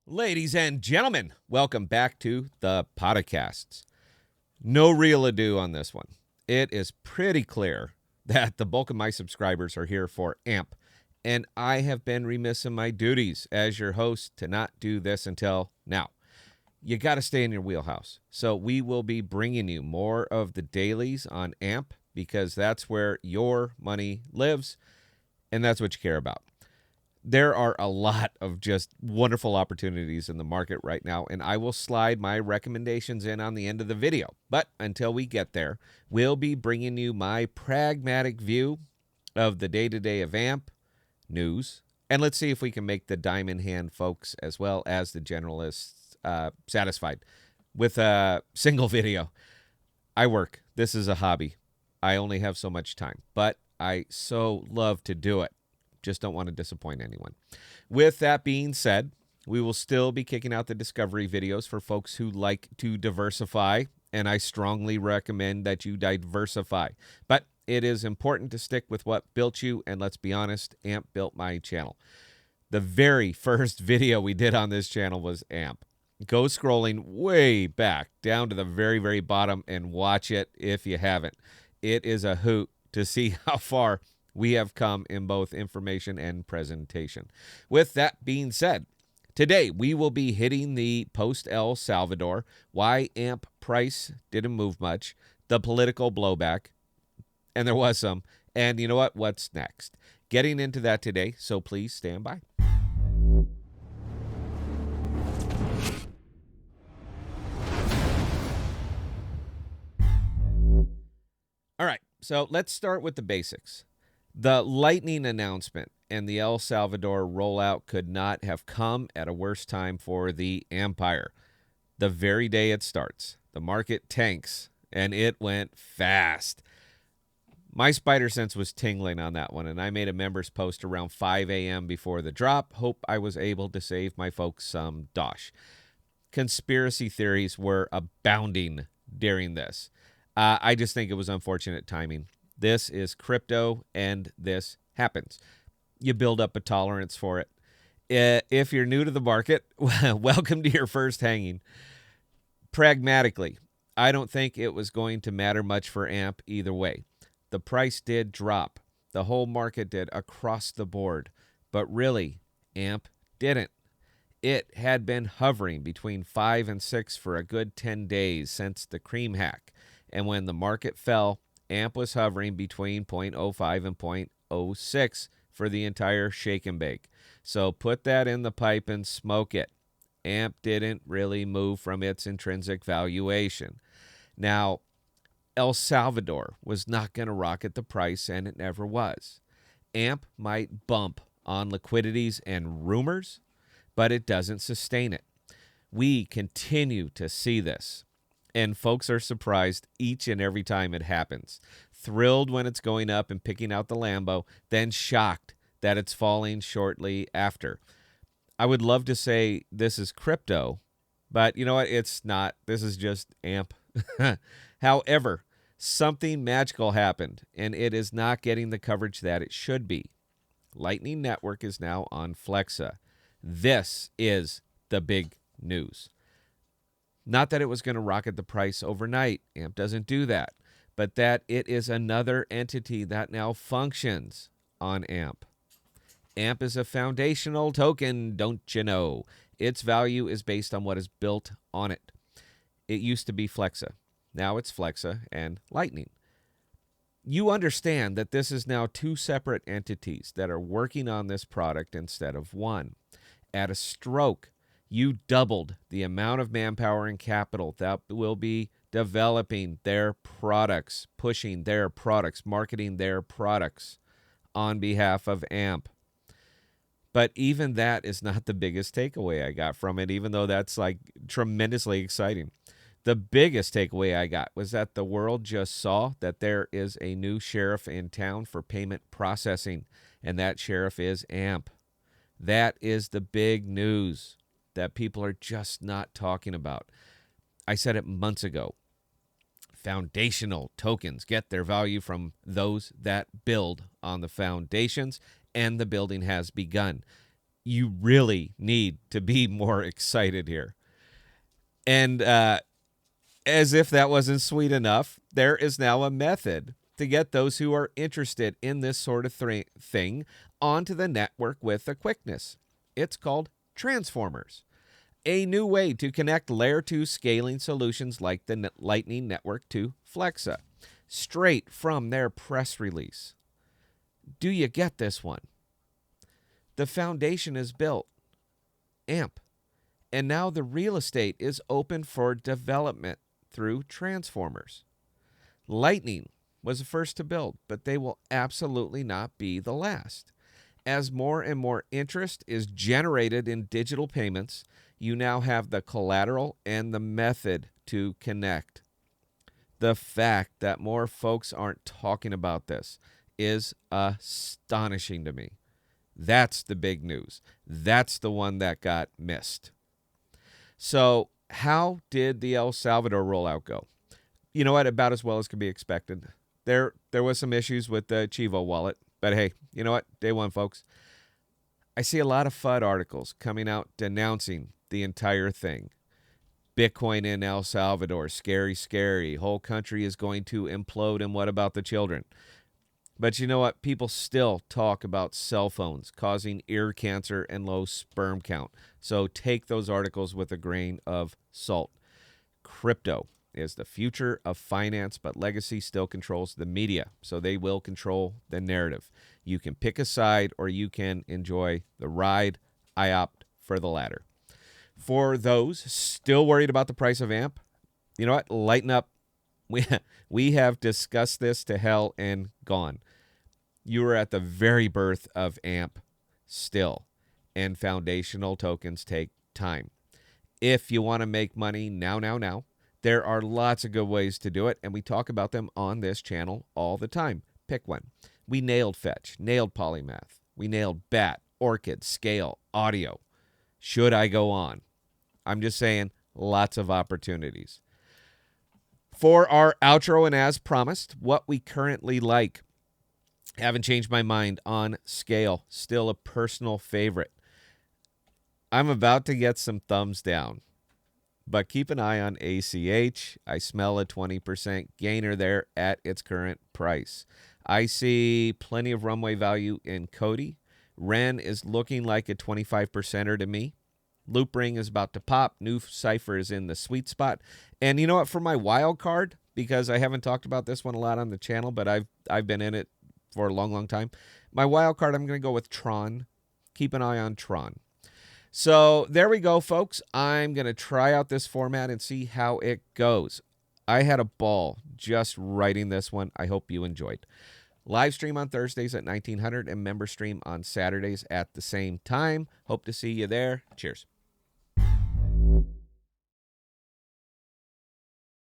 Ladies and gentlemen, welcome back to the Podocasts. No real ado on this one. It is pretty clear that the bulk of my subscribers are here for AMP, and I have been remiss in my duties as your host to not do this until now. You got to stay in your wheelhouse. So we will be bringing you more of the dailies on AMP because that's where your money lives, and that's what you care about. There are a lot of just wonderful opportunities in the market right now, and I will slide my recommendations in on the end of the video. But until we get there, we'll be bringing you my pragmatic view of the day-to-day of AMP news, and let's see if we can make the diamond hand folks as well as the generalists satisfied with a single video. I work. This is a hobby. I only have so much time, but I so love to do it. Just don't want to disappoint anyone. With that being said, we will still be kicking out the discovery videos for folks who like to diversify, and I strongly recommend that you diversify. But it is important to stick with what built you, and let's be honest, AMP built my channel. The very first video we did on this channel was AMP. Go scrolling way back down to the very, very bottom and watch it if you haven't. It is a hoot to see how far we have come in both information and presentation. With that being said, today we will be hitting the Post El Salvador, why AMP price didn't move much, the political blowback, and there was some, and you know what? What's next? Getting into that today, so please stand by. All right, so let's start with the basics. The Lightning announcement and the El Salvador rollout could not have come at a worse time for the empire. The very day it starts, the market tanks, and it went fast. My spider sense was tingling on that one, and I made a members post around 5 a.m. before the drop. Hope I was able to save my folks some dosh. Conspiracy theories were abounding during this. I just think it was unfortunate timing. This is crypto, and this happens. You build up a tolerance for it. If you're new to the market, welcome to your first hanging. Pragmatically, I don't think it was going to matter much for AMP either way. The price did drop. The whole market did across the board. But really, AMP didn't. It had been hovering between 5 and 6 for a good 10 days since the cream hack. And when the market fell, AMP was hovering between 0.05 and 0.06 for the entire shake and bake. So put that in the pipe and smoke it. AMP didn't really move from its intrinsic valuation. Now, El Salvador was not going to rocket the price, and it never was. AMP might bump on liquidities and rumors, but it doesn't sustain it. We continue to see this. And folks are surprised each and every time it happens. Thrilled when it's going up and picking out the Lambo, then shocked that it's falling shortly after. I would love to say this is crypto, but you know what? It's not. This is just AMP. However, something magical happened, and it is not getting the coverage that it should be. Lightning Network is now on Flexa. This is the big news. Not that it was going to rocket the price overnight. AMP doesn't do that. But that it is another entity that now functions on AMP. AMP is a foundational token, don't you know? Its value is based on what is built on it. It used to be Flexa. Now it's Flexa and Lightning. You understand that this is now two separate entities that are working on this product instead of one. At a stroke, you doubled the amount of manpower and capital that will be developing their products, pushing their products, marketing their products on behalf of AMP. But even that is not the biggest takeaway I got from it, even though that's like tremendously exciting. The biggest takeaway I got was that the world just saw that there is a new sheriff in town for payment processing, and that sheriff is AMP. That is the big news that people are just not talking about. I said it months ago. Foundational tokens get their value from those that build on the foundations, and the building has begun. You really need to be more excited here. And as if that wasn't sweet enough, there is now a method to get those who are interested in this sort of thing onto the network with a quickness. It's called transformers, a new way to connect layer 2 scaling solutions like the Lightning Network to Flexa, straight from their press release. Do you get this one? The foundation is built, AMP, and now the real estate is open for development through transformers. Lightning was the first to build, but they will absolutely not be the last. As more and more interest is generated in digital payments, you now have the collateral and the method to connect. The fact that more folks aren't talking about this is astonishing to me. That's the big news. That's the one that got missed. So, how did the El Salvador rollout go? You know what? About as well as could be expected. There was some issues with the Chivo wallet, but hey, you know what? Day one, folks. I see a lot of FUD articles coming out denouncing the entire thing. Bitcoin in El Salvador, scary, scary. Whole country is going to implode, and what about the children? But you know what? People still talk about cell phones causing ear cancer and low sperm count. So take those articles with a grain of salt. Crypto is the future of finance, but legacy still controls the media. So they will control the narrative. You can pick a side or you can enjoy the ride. I opt for the latter. For those still worried about the price of AMP, you know what? Lighten up. We have discussed this to hell and gone. You are at the very birth of AMP still, and foundational tokens take time. If you want to make money now, there are lots of good ways to do it, and we talk about them on this channel all the time. Pick one. We nailed Fetch, nailed Polymath. We nailed BAT, Orchid, Scale, Audio. Should I go on? I'm just saying, lots of opportunities. For our outro, and as promised, what we currently like. Haven't changed my mind on Scale. Still a personal favorite. I'm about to get some thumbs down, but keep an eye on ACH. I smell a 20% gainer there at its current price. I see plenty of runway value in Cody. Ren is looking like a 25%er to me. Loopring is about to pop. New Cypher is in the sweet spot. And you know what? For my wild card, because I haven't talked about this one a lot on the channel, but I've been in it for a long, long time. My wild card, I'm going to go with Tron. Keep an eye on Tron. So there we go, folks. I'm going to try out this format and see how it goes. I had a ball just writing this one. I hope you enjoyed. Live stream on Thursdays at 1900 and member stream on Saturdays at the same time. Hope to see you there. Cheers.